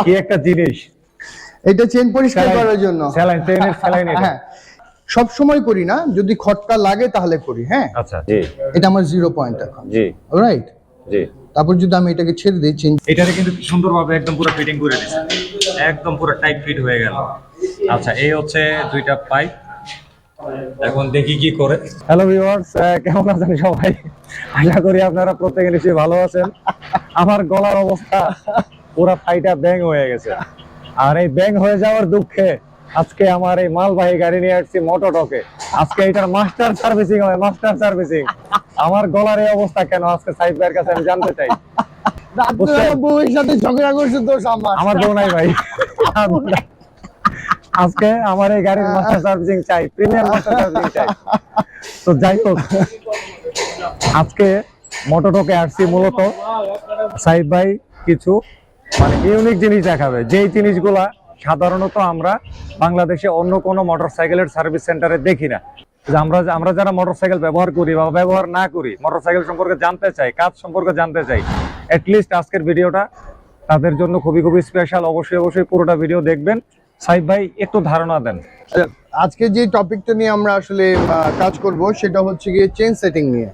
কি একটা জিনিস। এটা চেন পরিষ্কার করার জন্য স্যালাইন, চেনের স্যালাইন এটা। হ্যাঁ, সব সময় করি না, যদি খটকা লাগে তাহলে করি। হ্যাঁ আচ্ছা জি, এটা আমার 0 পয়েন্ট এখন। জি অলরাইট জি। তারপর যদি আমি এটাকে ছেড়ে দিই, চেন এটারে কিন্তু সুন্দরভাবে একদম পুরো ফিটিং করে দিয়েছে, একদম পুরো টাইট ফিট হয়ে গেল। আচ্ছা, এই হচ্ছে দুইটা পাইপ। এখন দেখি কি করে। হ্যালো ভিউয়ার্স, কেমন আছেন সবাই? আশা করি আপনারা প্রত্যেকে নিশ্চয়ই ভালো আছেন। আমার গলার অবস্থা পুরো ফাইটা ব্যাং হয়ে গেছে, আর এই ব্যাং হয়ে যাওয়ার দুঃখে আজকে আমার এই মালবাহী গাড়ি নিয়ে আসছি মোটো ডকে। আজকে এটার মাস্টার সার্ভিসিং হবে, মাস্টার সার্ভিসিং। আমার গলার এই অবস্থা কেন আজকে সাইদ ভাইয়ের কাছে আমি জানতে চাই। বউয়ের সাথে ঝগড়া করছে তো আমার বউ নাই ভাই, আজকে আমার এই গাড়ির মাস্টার সার্ভিসিং চাই, প্রিমিয়াম মাস্টার সার্ভিসিং চাই। তো যাই হোক, আজকে মোটো ডকে আসছি মূলত সাইদ ভাই কিছু মানে ইউনিক জিনিস দেখাবে, যেই জিনিসগুলা সাধারণত আমরা বাংলাদেশে অন্য কোনো মোটরসাইকেলের সার্ভিস সেন্টারে দেখি না। আমরা যারা মোটরসাইকেল ব্যবহার করি বা ব্যবহার না করি, মোটরসাইকেল সম্পর্কে জানতে চাই, কাজ সম্পর্কে জানতে চাই, অ্যাটলিস্ট আজকের ভিডিওটা তাদের জন্য খুবই খুবই স্পেশাল। অবশ্যই পুরোটা ভিডিও দেখবেন। সাইদ ভাই একটু ধারণা দেন। আজকে যে টপিকটা নিয়ে আমরা আসলে কাজ করব সেটা হচ্ছে গিয়ে চেন সেটিং নিয়ে।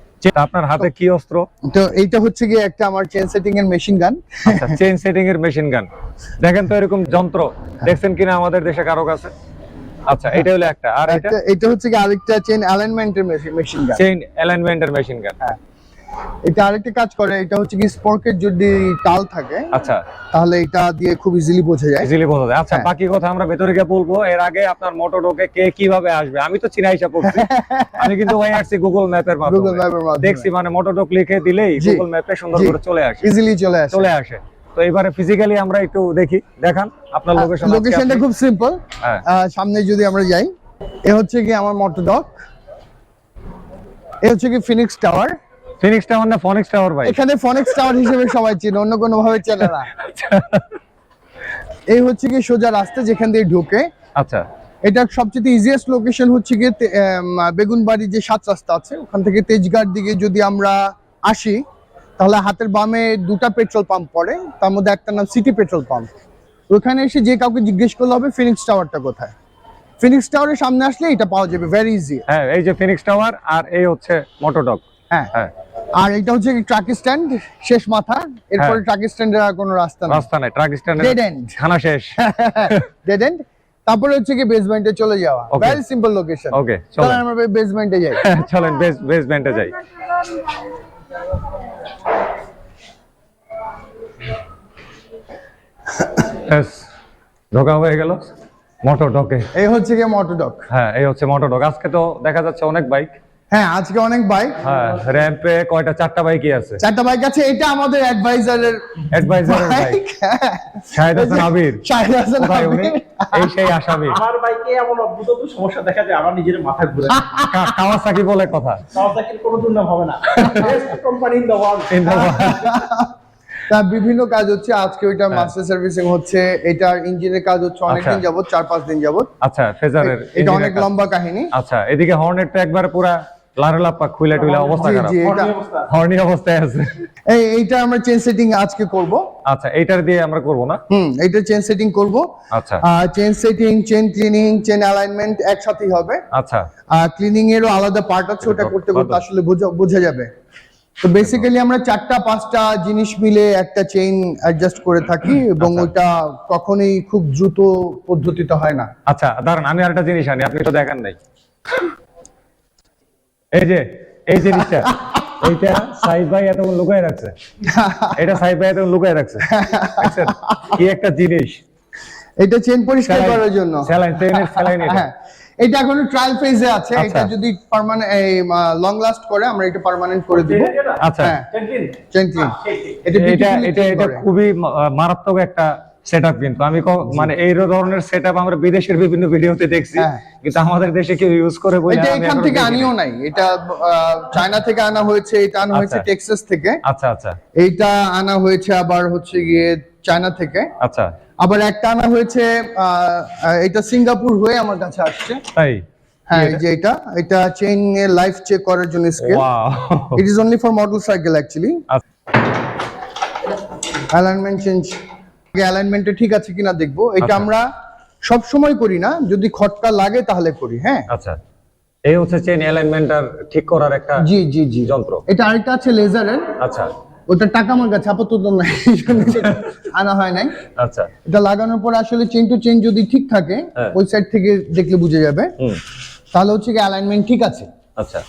আপনার হাতে কি অস্ত্র? তো এইটা হচ্ছে গিয়ে একটা আমার চেন সেটিং এর মেশিন গান। আচ্ছা, চেন সেটিং এর মেশিন গান। দেখেন তো এরকম যন্ত্র দেখছেন কিনা আমাদের দেশে কারো কাছে? আচ্ছা, এটা হলো একটা। আর এটা হচ্ছে কি আরেকটা চেন অ্যালাইনমেন্টের মেশিন গান। চেন অ্যালাইনমেন্টের মেশিন গান। হ্যাঁ, এটা আরেকটা কাজ করে। এটা হচ্ছে কি স্পোর্কেট যদি টাল থাকে, আচ্ছা, তাহলে এটা দিয়ে খুব ইজিলি বোঝা যায়। আচ্ছা, বাকি কথা আমরা ভেতরে গিয়ে বলবো। এর আগে আপনার মোটো ডকে কে কিভাবে আসবে আমি তো চিনা হিসাব করছি। আমি কিন্তু ভাই আসছি গুগল ম্যাপের মাধ্যমে, দেখছি মানে মোটো ডক লিখে দিলেই গুগল ম্যাপে সুন্দর করে চলে আসে, ইজিলি চলে আসে। তো এবারে ফিজিক্যালি আমরা একটু দেখি, দেখান আপনার লোকেশনটা খুব সিম্পল। সামনে যদি আমরা যাই, এ হচ্ছে কি আমার মোটো ডক, এ হচ্ছে কি ফিনিক্স টাওয়ার। ফিনিক্স টাওয়ার না ফনিক্স টাওয়ার ভাই? এখানে ফনিক্স টাওয়ার হিসেবে সবাই চেনে, অন্য কোনো ভাবে চেনে না। এই হচ্ছে কি সোজা রাস্তা যেখান দিয়ে ঢোকে। আচ্ছা, এটা সবচেয়ে ইজিয়েস্ট লোকেশন হচ্ছে কি বেগুনবাড়ি যে 7 রাস্তা আছে, ওখান থেকে তেজগাঁর দিকে যদি আমরা আসি, তাহলে হাতের বামে 2টা পেট্রোল পাম্প পড়ে, তার মধ্যে একটা নাম সিটি পেট্রোল পাম্প। ওখানে এসে যে কাউকে জিজ্ঞেস করলে হবে ফিনিক্স টাওয়ারটা কোথায়। ফিনিক্স টাওয়ারের সামনে আসলে এটা পাওয়া যাবে, ভেরি ইজি। হ্যাঁ, এই যে ফিনিক্স টাওয়ার, আর এই হচ্ছে মোটো ডক। হ্যাঁ, আর এটা হচ্ছে ট্রাক স্ট্যান্ড শেষ মাথা। এরপরে ট্রাক স্ট্যান্ডের আর কোনো রাস্তা নাই, ট্রাক স্ট্যান্ড ডেড এন্ড, খানা শেষ, ডেড এন্ড। তারপরে হচ্ছে কি বেসমেন্টে চলে যাওয়া, ভেরি সিম্পল লোকেশন। ওকে, চলেন আমরা বেসমেন্টে যাই। চলেন বেসমেন্টে যাই। ঢোকা হয়ে গেল মোটো ডকে। এই হচ্ছে কি মোটো ডক। হ্যাঁ, এই হচ্ছে মোটো ডক। আজকে তো দেখা যাচ্ছে অনেক বাইক। হ্যাঁ, আজকে অনেক বাইক। হ্যাঁ, র্যাম্পে কয়টা? 4টা বাইকই আছে। 4টা বাইক আছে। এটা আমাদের অ্যাডভাইজারের বাইক। শাহেদ হাসান আবির। এই সেই আসামি। আমার বাইকে এমন অদ্ভুত সমস্যা দেখা যায়, আমার নিজের মাথা ঘুরে। কাওয়াসাকি বলে কথা। কাওয়াসাকির কোনো দুর্নাম হবে না। Best company in the world. তা বিভিন্ন কাজ হচ্ছে। আজকে ওইটা মাস্টার সার্ভিসিং হচ্ছে। এটার ইঞ্জিনের কাজ হচ্ছে অনেকদিন যাবত, 4-5 দিন যাবত। আচ্ছা, ফেজারের এটা অনেক লম্বা কাহিনী। আচ্ছা, এদিকে হর্নেটটা একবারে পুরো লারেলাপা খুইলা টুইলা অবস্থা খারাপ, হর্নি অবস্থায় আছে। এইটা আমরা চেন সেটিং আজকে করব। আচ্ছা, এইটার দিয়ে আমরা করব না? এইটা চেন সেটিং করব। আচ্ছা, chain setting, chain cleaning, chain alignment একসাথেই হবে। আচ্ছা, আর ক্লিনিং এরও আলাদা পার্ট আছে, ওটা করতে করতে আসলে বোঝা যাবে। তো বেসিক্যালি আমরা 4টা-5টা জিনিস মিলে একটা চেইন অ্যাডজাস্ট করে থাকি, এবং ওটা কখনোই খুব দ্রুত পদ্ধতিতে হয় না। আচ্ছা, দাঁড়ান, আমি আরেকটা জিনিস আনি, আপনি তো দেখেন নাই। এই জিনিসটা, এইটা সাইদ ভাই এতক্ষণ লুকায় রাখছে। এটা সাইদ ভাই এতক্ষণ লুকায় রাখছে। কি একটা জিনিস। এটা চেন পরিষ্কার করার জন্য স্যালাইন, চেনের স্যালাইন। এটা এখনো ট্রায়াল ফেজে আছে। এটা যদি পার্মানেন্ট লং লাস্ট করে আমরা এটা পার্মানেন্ট করে দিব। আচ্ছা, চেন ক্লিন। এটা খুবই মারাত্মক একটা সেটআপ, কিন্তু আমি মানে এই ধরনের সেটআপ আমরা বিদেশের বিভিন্ন ভিডিওতে দেখছি, কিন্তু আমাদের দেশে কেউ ইউজ করে বলে এটা এখান থেকে আনিও নাই। এটা চায়না থেকে আনা হয়েছে, এটা আনা হয়েছে টেক্সাস থেকে। আচ্ছা আচ্ছা, এইটা আনা হয়েছে আবার হচ্ছে গিয়ে চায়না থেকে। আচ্ছা, আবার একটা আনা হয়েছে, এটা সিঙ্গাপুর হয়ে আমার কাছে আসছে। তাই? হ্যাঁ, এই যে এটা চেইন এর লাইফ চেক করার জন্য scale. Wow, it is only for motorcycle actually. Alignment change অ্যালাইনমেন্টে ঠিক আছে কিনা দেখবো। এটা আচ্ছা। আমরা সব সময় করি না, যদি খটকা লাগে তাহলে করি। হ্যাঁ, আচ্ছা, এই হচ্ছে চেইন অ্যালাইনমেন্টটা ঠিক করার একটা জি জি জি যন্ত্র। এটা আরেকটা আছে লেজারের। আচ্ছা ওটা টাকা আমার কাছে আপাতত নাই, আনা হয় নাই। আচ্ছা, এটা লাগানোর পর আসলে চেইন টু চেইন যদি ঠিক থাকে, হ্যাঁ। ওই সাইড থেকে দেখলে বুঝে যাবে, তাহলে হচ্ছে কি অ্যালাইনমেন্ট ঠিক আছে। আচ্ছা,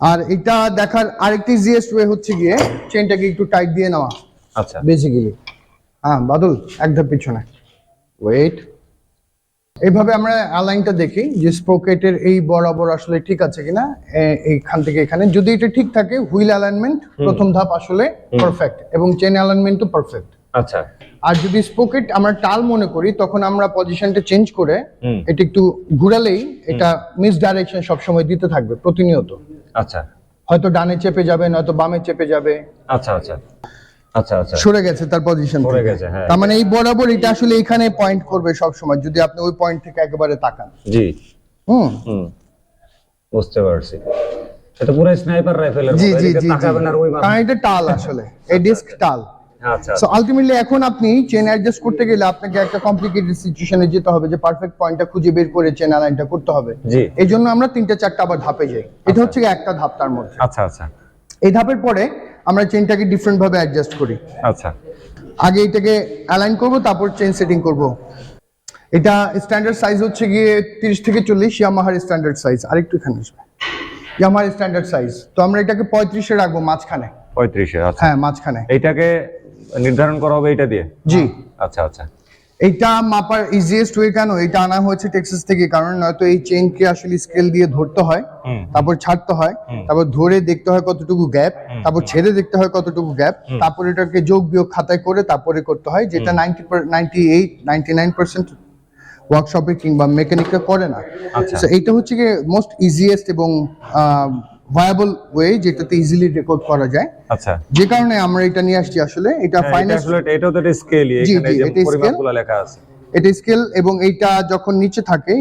আর এটা দেখার আরেকটি ইজিয়েস্ট ওয়ে হচ্ছে গিয়ে চেইনটাকে একটু টাইট দিয়ে নেওয়া। আচ্ছা, বেসিক্যালি হ্যাঁ বাদল এক ধাপ পিছনে ওয়েট। এইভাবে আমরা অ্যালাইনটা দেখি যে স্প্রকেটের এই বরাবর আসলে ঠিক আছে কিনা, এইখান থেকে এখানে যদি এটা ঠিক থাকে, হুইল অ্যালাইনমেন্ট প্রথম ধাপ আসলে পারফেক্ট, এবং চেইন অ্যালাইনমেন্টও পারফেক্ট। আচ্ছা, আর যদি স্প্রকেট আমরা টাল মনে করি, তখন আমরা পজিশনটা চেঞ্জ করে এটা একটু ঘুরালেই এটা মিস ডাইরেকশন সবসময় দিতে থাকবে প্রতিনিয়ত। আচ্ছা, হয়তো ডানে চেপে যাবে, নয়তো বামে চেপে যাবে। আচ্ছা, আচ্ছা, আচ্ছা, আচ্ছা, সরে গেছে তার পজিশন, সরে গেছে, হ্যাঁ। তার মানে এই বরাবর এটা আসলে এখানে পয়েন্ট করবে সব সময়, যদি আপনি ওই পয়েন্ট থেকে একেবারে তাকান। জি, হুম, বুঝতে পারছি। এটা পুরো স্নাইপার রাইফেলের মতো, জি জি এদিকে জি তাকাবেন আর ওই কারণ এটা টাল আসলে, এই ডিস্ক টাল। আচ্ছা, সো আলটিমেটলি এখন আপনি চেন অ্যাডজাস্ট করতে গেলে আপনাকে একটা কমপ্লিকেটেড সিচুয়েশনে যেতে হবে, যে পারফেক্ট পয়েন্টটা খুঁজে বের করে চেন অ্যালাইনটা করতে হবে। জি, এই জন্য আমরা 3-4টা আবার ধাপে যাই। এটা হচ্ছে একটা ধাপ তার মধ্যে। আচ্ছা, আচ্ছা, এই ধাপের পরে আমরা চেনটাকে ডিফারেন্ট ভাবে অ্যাডজাস্ট করি। আচ্ছা, আগে এটাকে অ্যালাইন করব, তারপর চেন সেটিং করব। এটা স্ট্যান্ডার্ড সাইজ হচ্ছে গিয়ে 30 থেকে 40, ইয়ামাহার স্ট্যান্ডার্ড সাইজ। আরেকটু এখানে আসবে, ইয়ামাহার স্ট্যান্ডার্ড সাইজ। তো আমরা এটাকে 35-এ রাখবো, মাঝখানে। 35-এ? আচ্ছা, হ্যাঁ, মাঝখানে। এইটাকে নির্ধারণ করা হবে এটা দিয়ে? জি। আচ্ছা, আচ্ছা, এইটা মাপার ইজিয়েস্ট ওয়ে কেন, এটা আনা হয়েছে টেক্সাস থেকে, কারণ নয়তো এই চেইনকে আসলে স্কেল দিয়ে ধরতে হয়, তারপর ছাড়তে হয়, তারপর ধরে দেখতে হয় কতটুকু গ্যাপ, তারপর ছেড়ে দেখতে হয় কতটুকু গ্যাপ, তারপর এটাকে যোগ বিয়োগ খাতায় করে তারপরে করতে হয়, যেটা 98-99% ওয়ার্কশপে কিংবা মেকানিকরা করে না। আচ্ছা। So এইটা হচ্ছে গিয়ে মোস্ট ইজিয়েস্ট এবং ভায়াবল ওয়ে, যেটাতে ইজিলি রেকর্ড করা যায়। আচ্ছা, যে কারণে আমরা এটা নিয়ে আসছি। আসলে এটা ফাইনাল, আসলে এটাও তো একটা স্কেলই, এখানে যে পরিমাপগুলো লেখা আছে, এটা স্কেল। এবং এইটা যখন নিচে থাকে,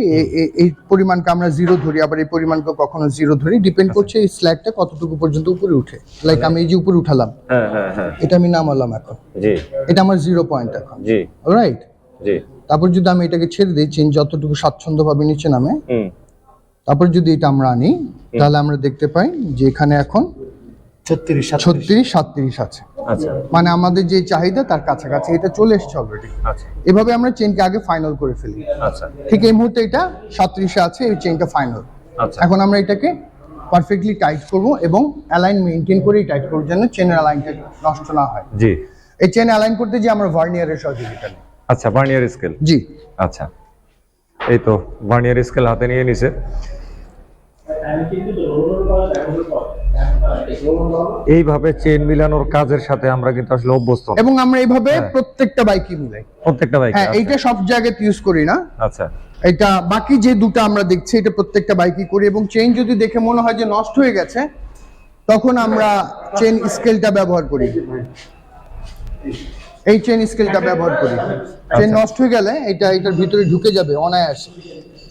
এই পরিমাণকে আমরা 0 ধরি, আবার এই পরিমাণকে কখনো 0 ধরি, ডিপেন্ড করছে এই স্ল্যাগটা কতটুকু পর্যন্ত উপরে উঠে। লাইক আমি এই যে উপরে উঠালাম, হ্যাঁ হ্যাঁ হ্যাঁ, এটা আমি নামালাম এখন, জি, এটা আমার 0 পয়েন্ট এখন। জি, অলরাইট। জি, তারপর যদি আমি এটাকে ছেড়ে দিই, চেন যতটুকু স্বাচ্ছন্দ্যভাবে নিচে নামে, তারপর যদি এটা আমরা আনি, তাহলে আমরা দেখতে পাই যে এখানে এখন 36-37 আছে। আচ্ছা, মানে আমাদের যে চাহিদা তার কাছাকাছি এটা চলে এসেছে অলরেডি। আচ্ছা, এভাবে আমরা চেনকে আগে ফাইনাল করে ফেলি। আচ্ছা, ঠিক এই মুহূর্তে এটা 37-এ আছে, এই চেনটা ফাইনাল। আচ্ছা, এখন আমরা এটাকে পারফেক্টলি টাইট করব এবং অ্যালাইন মেইনটেইন করেই টাইট করব, যেন চেনের অ্যালাইনটা নষ্ট না হয়। জি, এই চেন অ্যালাইন করতে যে আমরা ভার্নিয়ারের সহযোগিতা নিই। আচ্ছা, ভার্নিয়ার স্কেল? জি। আচ্ছা, এই তো ভার্নিয়ার স্কেল হাতে নিয়ে নিছে। এইভাবে চেন মিলানোর কাজের সাথে আমরা কিন্তু আসলে অভ্যস্ত, এবং আমরা এইভাবে প্রত্যেকটা বাইকে মিলাই, প্রত্যেকটা বাইকে। হ্যাঁ, এইটা সব জায়গাতে ইউজ করি না। আচ্ছা, এটা বাকি যে দুটো আমরা দেখছি, এটা প্রত্যেকটা বাইকই করি। এবং চেন যদি দেখে মনে হয় যে নষ্ট হয়ে গেছে, তখন আমরা চেন স্কেলটা ব্যবহার করি। এই চেন স্কেলটা ব্যবহার করি। চেন নষ্ট হয়ে গেলে এটা এটার ভিতরে ঢুকে যাবে অনায়াসে।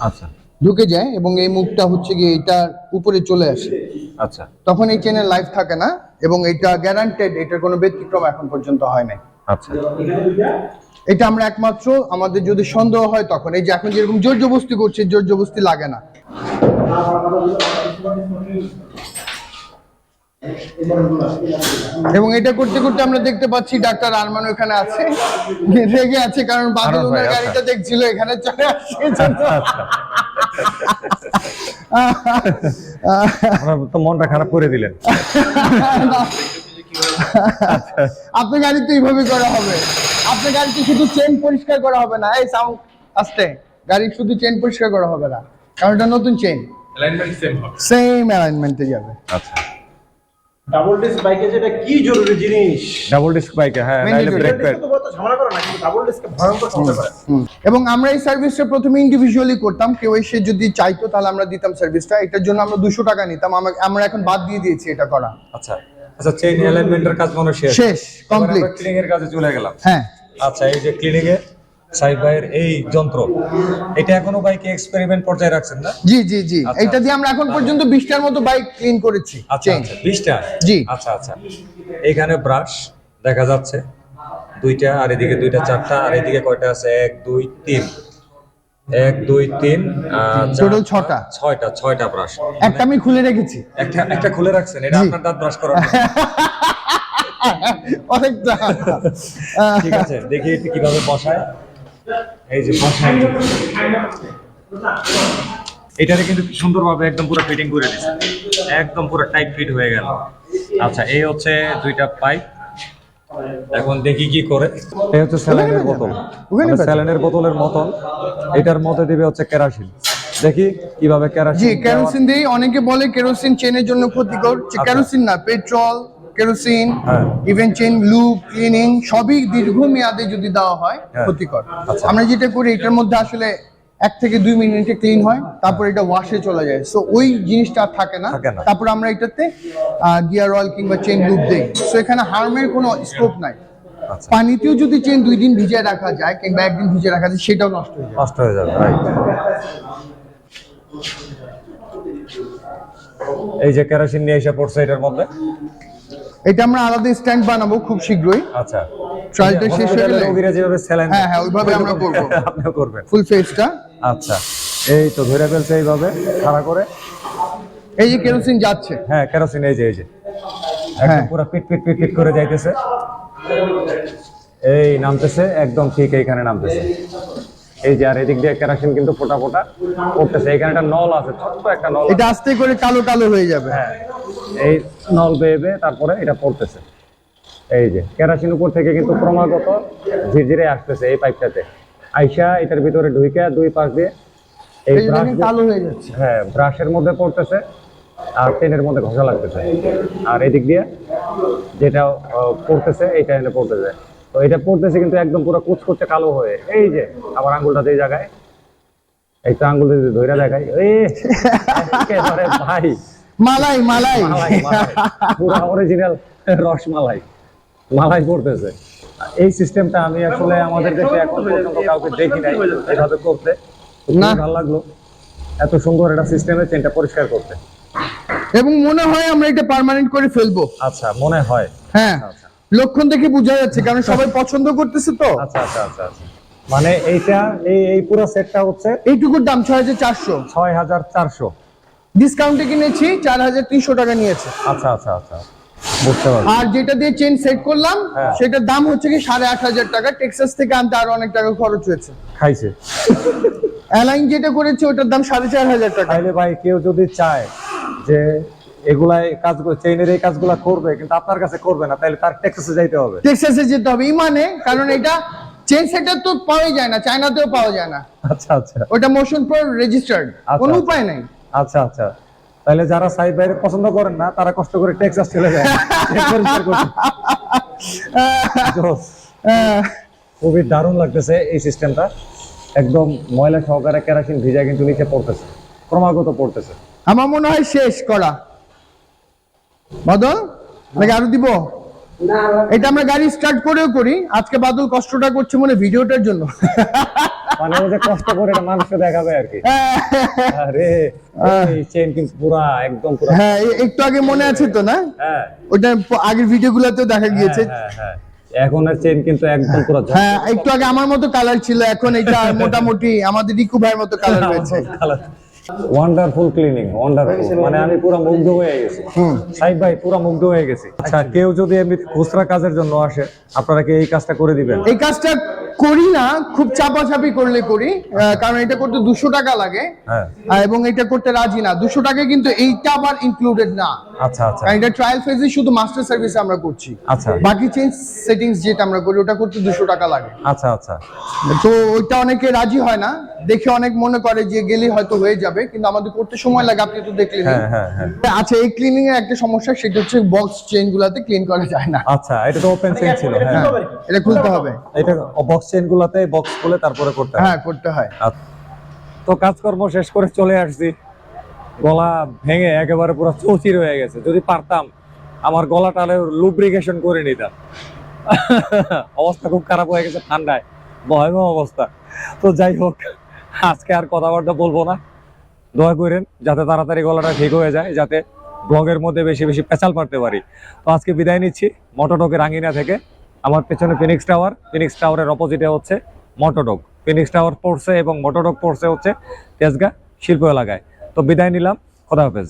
আচ্ছা, ঢুকে যায় এবং এই মুখটা হচ্ছে গিয়ে এটার উপরে চলে আসে। আচ্ছা, তখন এই চেনের লাইফ থাকে না, এবং এটা গ্যারান্টেড, এটার কোনো ব্যতিক্রম এখন পর্যন্ত হয় নাই। আচ্ছা, এটা আমরা একমাত্র আমাদের যদি সন্দেহ হয় তখন, এই যে এখন যেরকম জোর জবস্তি করছে, জোর জবস্তি লাগে না। এবং এটা করতে করতে আমরা দেখতে পাচ্ছি ডাক্তার আরমান ওখানে আছে, রেগে আছে, কারণ বাদল ওনার গাড়িটা দেখছিল, এখানে চলে আসছে। তো মনটা খারাপ করে দিলেন। আপনার গাড়ি তো এইভাবে করা হবে, আপনার গাড়িতে শুধু চেন পরিষ্কার করা হবে না, এই সাউন্ড আসতে, গাড়ি শুধু চেন পরিষ্কার করা হবে না, কারণ এটা নতুন চেন, অ্যালাইনমেন্ট সেম হবে, সেম অ্যালাইনমেন্টে যাবে। আচ্ছা, ডাবল ডিস্ক বাইকে যেটা কি জরুরি জিনিস, ডাবল ডিস্ক বাইকে, হ্যাঁ, নাইলে ব্রেক প্যাড তো বলতে ঝামেলা করে না, কিন্তু ডাবল ডিস্কে ভয়ঙ্কর সমস্যা করে। এবং আমরা এই সার্ভিসটা প্রথমে ইন্ডিভিজুয়ালি করতাম, কেউ এসে যদি চাইতো তাহলে আমরা দিতাম সার্ভিসটা। এটার জন্য আমরা 200 টাকা নিতাম, আমরা এখন বাদ দিয়ে দিয়েছি এটা করা। আচ্ছা, আচ্ছা, চেইন অ্যালাইনমেন্টের কাজ মনে শেষ, কমপ্লিট। ক্লিনিং এর কাজে চলে গেলাম। হ্যাঁ, আচ্ছা, এই যে ক্লিনিং এ সাইড বাইয়ের এই যন্ত্র, এটা এখনো বাইকে এক্সপেরিমেন্ট পর্যায়ে রাখছেন না? জি জি জি, এটা দিয়ে আমরা এখন পর্যন্ত 20টার মতো বাইক ক্লিন করেছি। আচ্ছা, 20টা? জি। আচ্ছা, আচ্ছা, এখানে ব্রাশ দেখা যাচ্ছে, দুইটা, আর এদিকে দুইটা, চারটা, আর এদিকে কয়টা আছে? 1 2 3, 1 2 3, টোটাল 6টা। 6টা ব্রাশ। একটা আমি খুলে রেখেছি। একটা খুলে রাখছেন, এটা আপনার দাঁত ব্রাশ করার জন্য। অনেকটা। ঠিক আছে, দেখি একটু কিভাবে বসায়। এই যে বসায়, এটারে কিন্তু সুন্দরভাবে একদম পুরো ফিটিং করে দিয়েছে, একদম পুরো টাইট ফিট হয়ে গেল। আচ্ছা, এই হচ্ছে দুইটা পাইপ। এখন দেখি কি করে। এই হচ্ছে স্যালাইনের বোতল, স্যালাইনের বোতলের মতন এটার মধ্যে দিবে হচ্ছে কেরোসিন। দেখি কিভাবে কেরোসিন। জি, কেরোসিন দেই। অনেকে বলে কেরোসিন চেনের জন্য ক্ষতিকর। কেরোসিন না, petrol, kerosene, even chain lube, cleaning সবই দীর্ঘমেয়াদে যদি দেওয়া হয় ক্ষতিকর। আমরা যেটা করি এটার মধ্যে আসলে 1 থেকে 2 মিনিটে ক্লিন হয়, তারপর এটা ওয়াশে চলে যায়, সো ওই জিনিসটা আর থাকে না। তারপর আমরা এটাতে গিয়ার অয়েল কিংবা চেন লুব দেই, সো এখানে হার্মের কোনো স্কোপ নাই। পানিতেও যদি চেন 2 দিন ভিজিয়ে রাখা যায় কিংবা 1 দিন ভিজিয়ে রাখা যায়, সেটাও নষ্ট হয়ে যাবে। এই যে কেরোসিন নিয়ে এসে পড়ছে এটার মধ্যে, এটা আমরা আলাদা স্ট্যান্ড বানাবো খুব শীঘ্রই। আচ্ছা, ট্রায়ালটা শেষ হয়ে গেলে রোগীরা যেভাবে স্যালাইন, হ্যাঁ ওইভাবে আমরা করব। আপনিও করবেন ফুল ফেসটা। আচ্ছা, এই তো ধরে ফেলছে এইভাবে খাড়া করে। এই যে কেরোসিন যাচ্ছে, হ্যাঁ কেরোসিন এই যে একদম পুরো পিট পিট পিট পিট করে যাইতেছে। এই নামতেছে একদম ঠিক এইখানে নামতেছে। এই যে আর এদিক দিয়ে কেরোসিন কিন্তু ফোটা ফোটা পড়তেছে। এখানে একটা নল আছে, ছোট্ট একটা নল, এটা আস্তে করে কালো কালো হয়ে যাবে। হ্যাঁ, এই নল বেয়ে তারপরে এটা পড়তেছে। এই যে কেরোসিন উপর থেকে কিন্তু ক্রমাগত ঝিরঝিরে আসতেছে এই পাইপটাতে, আইসা এটার ভিতরে ঢুইকা দুই পাশ দিয়ে এই ব্রাশ কালো হয়ে যাচ্ছে। হ্যাঁ, ব্রাশের মধ্যে পড়তেছে আর চেনের মধ্যে ঘষা লাগতেছে, আর এদিক দিয়ে যেটা পড়তেছে এইটা এনে পড়তেছে। তো এটা পড়তেছে কিন্তু একদম পুরো কুচকুচে কালো হয়ে। এই যে আবার আঙ্গুলটা এই জায়গায়, এই তো আঙ্গুল যদি ধইরা দেখাই, একেবারে ভাই মালাই মালাই পুরো অরিজিনাল রসমালাই মালাই পড়তেছে। এই সিস্টেমটা আমি আসলে আমাদের দেশে এখন পর্যন্ত কাউকে দেখি নাই এভাবে করতে। না, ভালো লাগলো এত সুন্দর একটা সিস্টেমে চেনটা পরিষ্কার করতে, এবং মনে হয় আমরা এটা পার্মানেন্ট করে ফেলবো। আচ্ছা, মনে হয়, হ্যাঁ লক্ষণ দেখে বোঝা যাচ্ছে, কারণ সবাই পছন্দ করতেছে তো। আচ্ছা আচ্ছা আচ্ছা আচ্ছা, মানে এইটা এই পুরো সেটটা হচ্ছে এইটুকুর দাম 6400। 6400 ডিসকাউন্টে কিনেছি, 4300 টাকা নিয়েছে। আচ্ছা আচ্ছা আচ্ছা, বুঝতে পারছি। আর যেটা দিয়ে চেন সেট করলাম সেটার দাম হচ্ছে কি 8500 টাকা। টেক্সাস থেকে আনতে আরো অনেক টাকা খরচ হয়েছে, খাইছে। অ্যালাইন যেটা করেছে ওটার দাম 4500 টাকা। তাইলে ভাই কেউ যদি চায় যে এগুলাই কাজ চেইনের এই কাজগুলা করবে কিন্তু আপনার কাছে করবে না, তাহলে তার টেক্সাসে যাইতে হবে। টেক্সাসে যেতে হবে মানে, কারণ এটা চেন সেটার তো পাওয়াই যায় না, চায়নাতেও পাওয়া যায় না। আচ্ছা আচ্ছা, ওটা মোশন প্রো রেজিস্টার্ড, কোনো উপায় নাই। আচ্ছা আচ্ছা, তাহলে যারা সাইড বাইরে পছন্দ করেন না তারা কষ্ট করে টেক্সাস চলে যায় পরিষ্কার করতে। খুবই দারুণ লাগতেছে এই সিস্টেমটা, একদম ময়লা সহকারে কেরোসিন ভিজা কিন্তু নিচে পড়তেছে, ক্রমাগত পড়তেছে। আমার মনে হয় শেষ করা বাদল, নাকি আরো দিব? এটা আমরা গাড়ি স্টার্ট করেও করি। আজকে বাদল কষ্টটা করছে মনে ভিডিওটার জন্য, মানে ও যে কষ্ট করে এটা মানুষকে দেখাবে আর কি। আরে এই চেইন কিন্তু পুরা একদম পুরা, হ্যাঁ একটু আগে মনে আছে তো না? হ্যাঁ, ওটা আগের ভিডিওগুলোতেও দেখা গিয়েছে। হ্যাঁ হ্যাঁ, এখন আর চেইন কিন্তু একদম পুরো, হ্যাঁ একটু আগে আমার মতো কালার ছিল, এখন এটা মোটামুটি আমাদের রিকু ভাইয়ের মতো কালার হয়েছে। ওয়ান্ডারফুল ক্লিনিং, ওয়ান্ডারফুল, মানে আমি পুরো মুগ্ধ হয়ে গেছি। সাইদ ভাই পুরো মুগ্ধ হয়ে গেছি। আচ্ছা, কেউ যদি এমনি খুচরা কাজের জন্য আসে, আপনারা কি এই কাজটা করে দিবেন? এই কাজটা করি না, খুব চাপাচাপি করলে করি, কারণ এটা করতে 200 টাকা লাগে, এবং এটা করতে রাজি না 200 টাকা, কিন্তু এইটা আবার ইনক্লুডেড না। আচ্ছা আচ্ছা, এটা ট্রায়াল ফেজে শুধু মাস্টার সার্ভিস আমরা করছি। আচ্ছা, বাকি চেঞ্জ সেটিংস যেটা আমরা করি ওটা করতে 200 টাকা লাগে। আচ্ছা আচ্ছা, তো ওইটা অনেকে রাজি হয় না, দেখে অনেক মনে করে যে গেলে হয়তো হয়ে যাবে, কিন্তু আমাদের করতে সময় লাগে, আপনি তো দেখলেন। আচ্ছা, এই ক্লিনিং এর একটা সমস্যা, সেটা হচ্ছে বক্স চেইন গুলাতে ক্লিন করা যায় না। আচ্ছা, এটা তো ওপেন চেইন ছিল, হ্যাঁ এটা খুলতে হবে। এটা বক্স চেইন গুলাতে বক্স খুলে তারপরে করতে হয়। হ্যাঁ করতে হয়। তো কাজকর্ম শেষ করে চলে আসছি, গলা ভেঙে একেবারে পুরো চৌচির হয়ে গেছে। যদি পারতাম আমার গলাটা লুব্রিকেশন করে নিতাম। অবস্থা খুব খারাপ হয়ে গেছে, ঠান্ডায় ভয়াবহ অবস্থা। তো যাই হোক, আজকে আর কথাবার্তা বলবো না, দয়া করেন যাতে তাড়াতাড়ি গলাটা ঠিক হয়ে যায়, যাতে ব্লগের মধ্যে বেশি বেশি পেঁচাল পারতে পারি। তো আজকে বিদায় নিচ্ছি মোটো ডকের আঙ্গিনা থেকে। আমার পেছনে ফিনিক্স টাওয়ারের অপোজিটে হচ্ছে মোটো ডক। ফিনিক্স টাওয়ার পড়ছে এবং মোটো ডক পড়ছে হচ্ছে তেজগাঁ শিল্প এলাকায়। তো বিদায় নিলাম, খোদা হাফেজ।